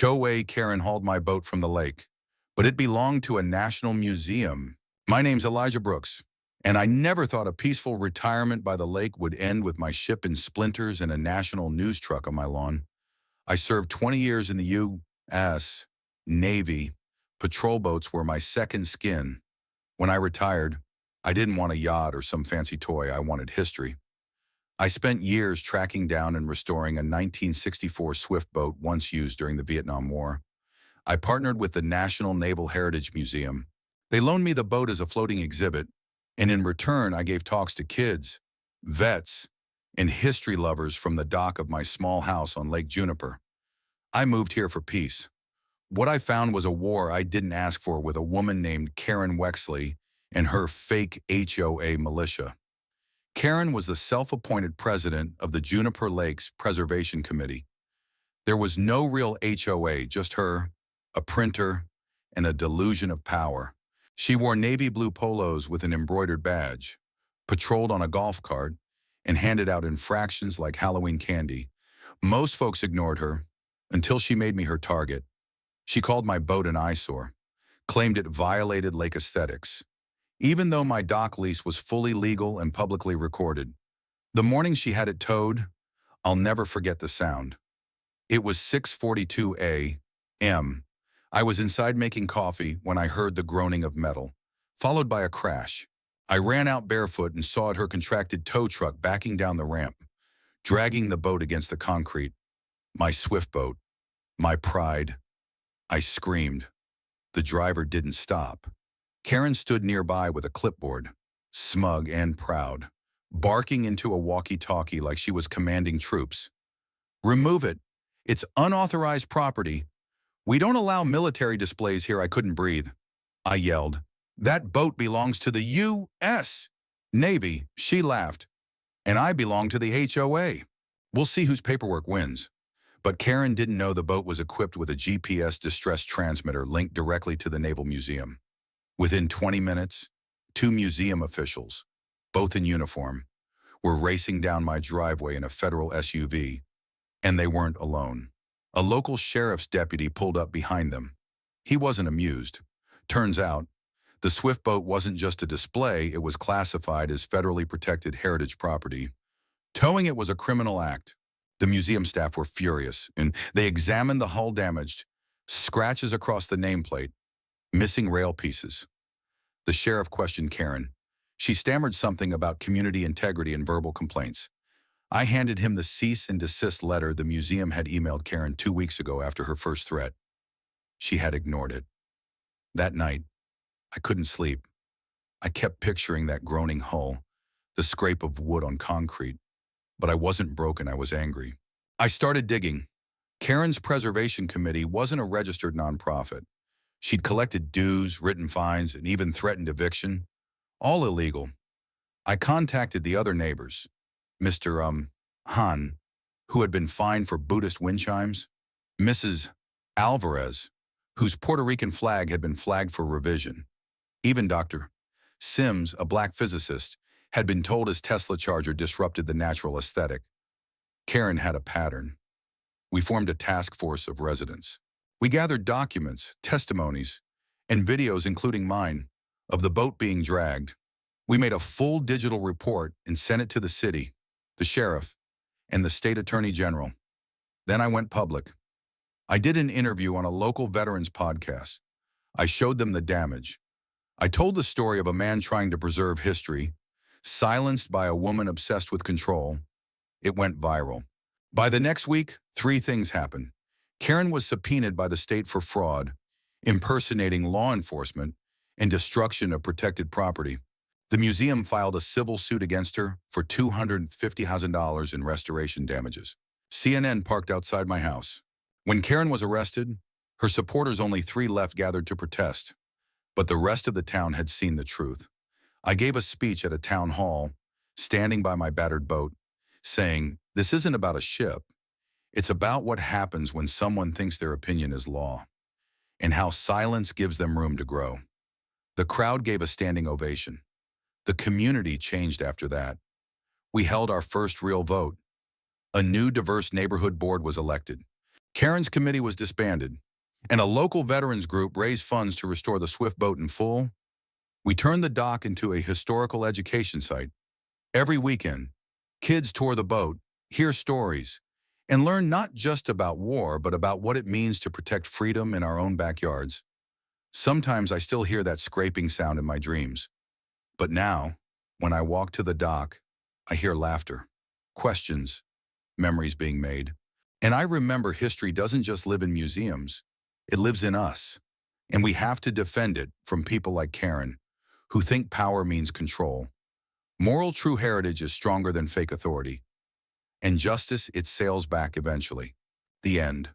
HOA Karen hauled my boat from the lake, but it belonged to a national museum. My name's Elijah Brooks, and I never thought a peaceful retirement by the lake would end with my ship in splinters and a national news truck on my lawn. I served 20 years in the U.S. Navy. Patrol boats were my second skin. When I retired, I didn't want a yacht or some fancy toy. I wanted history. I spent years tracking down and restoring a 1964 Swift boat once used during the Vietnam War. I partnered with the National Naval Heritage Museum. They loaned me the boat as a floating exhibit, and in return I gave talks to kids, vets, and history lovers from the dock of my small house on Lake Juniper. I moved here for peace. What I found was a war I didn't ask for with a woman named Karen Wexley and her fake HOA militia. Karen was the self-appointed president of the Juniper Lakes Preservation Committee. There was no real HOA, just her, a printer, and a delusion of power. She wore navy blue polos with an embroidered badge, patrolled on a golf cart, and handed out infractions like Halloween candy. Most folks ignored her until she made me her target. She called my boat an eyesore, claimed it violated lake aesthetics, even though my dock lease was fully legal and publicly recorded. The morning she had it towed, I'll never forget the sound. It was 6:42 a.m. I was inside making coffee when I heard the groaning of metal, followed by a crash. I ran out barefoot and saw her contracted tow truck backing down the ramp, dragging the boat against the concrete. My Swift boat, my pride. I screamed. The driver didn't stop. Karen stood nearby with a clipboard, smug and proud, barking into a walkie-talkie like she was commanding troops. "Remove it. It's unauthorized property. We don't allow military displays here." I couldn't breathe. I yelled, "That boat belongs to the U.S. Navy." She laughed. "And I belong to the HOA. We'll see whose paperwork wins." But Karen didn't know the boat was equipped with a GPS distress transmitter linked directly to the Naval Museum. Within 20 minutes, 2 museum officials, both in uniform, were racing down my driveway in a federal SUV, and they weren't alone. A local sheriff's deputy pulled up behind them. He wasn't amused. Turns out, the Swift boat wasn't just a display, it was classified as federally protected heritage property. Towing it was a criminal act. The museum staff were furious, and they examined the hull damaged, scratches across the nameplate, missing rail pieces. The sheriff questioned Karen. She stammered something about community integrity and verbal complaints. I handed him the cease and desist letter the museum had emailed Karen 2 weeks ago after her first threat. She had ignored it. That night, I couldn't sleep. I kept picturing that groaning hull, the scrape of wood on concrete. But I wasn't broken, I was angry. I started digging. Karen's Preservation Committee wasn't a registered nonprofit. She'd collected dues, written fines, and even threatened eviction. All illegal. I contacted the other neighbors, Mr. Han, who had been fined for Buddhist wind chimes, Mrs. Alvarez, whose Puerto Rican flag had been flagged for revision. Even Dr. Sims, a black physicist, had been told his Tesla charger disrupted the natural aesthetic. Karen had a pattern. We formed a task force of residents. We gathered documents, testimonies, and videos, including mine, of the boat being dragged. We made a full digital report and sent it to the city, the sheriff, and the state attorney general. Then I went public. I did an interview on a local veterans podcast. I showed them the damage. I told the story of a man trying to preserve history, silenced by a woman obsessed with control. It went viral. By the next week, 3 things happened. Karen was subpoenaed by the state for fraud, impersonating law enforcement, and destruction of protected property. The museum filed a civil suit against her for $250,000 in restoration damages. CNN parked outside my house. When Karen was arrested, her supporters, only 3 left, gathered to protest. But the rest of the town had seen the truth. I gave a speech at a town hall, standing by my battered boat, saying, "This isn't about a ship. It's about what happens when someone thinks their opinion is law, and how silence gives them room to grow." The crowd gave a standing ovation. The community changed after that. We held our first real vote. A new diverse neighborhood board was elected. Karen's committee was disbanded, and a local veterans group raised funds to restore the Swift boat in full. We turned the dock into a historical education site. Every weekend, kids tour the boat, hear stories, and learn not just about war, but about what it means to protect freedom in our own backyards. Sometimes I still hear that scraping sound in my dreams. But now, when I walk to the dock, I hear laughter, questions, memories being made. And I remember history doesn't just live in museums, it lives in us. And we have to defend it from people like Karen, who think power means control. Moral true heritage is stronger than fake authority. And justice, it sails back eventually. The end.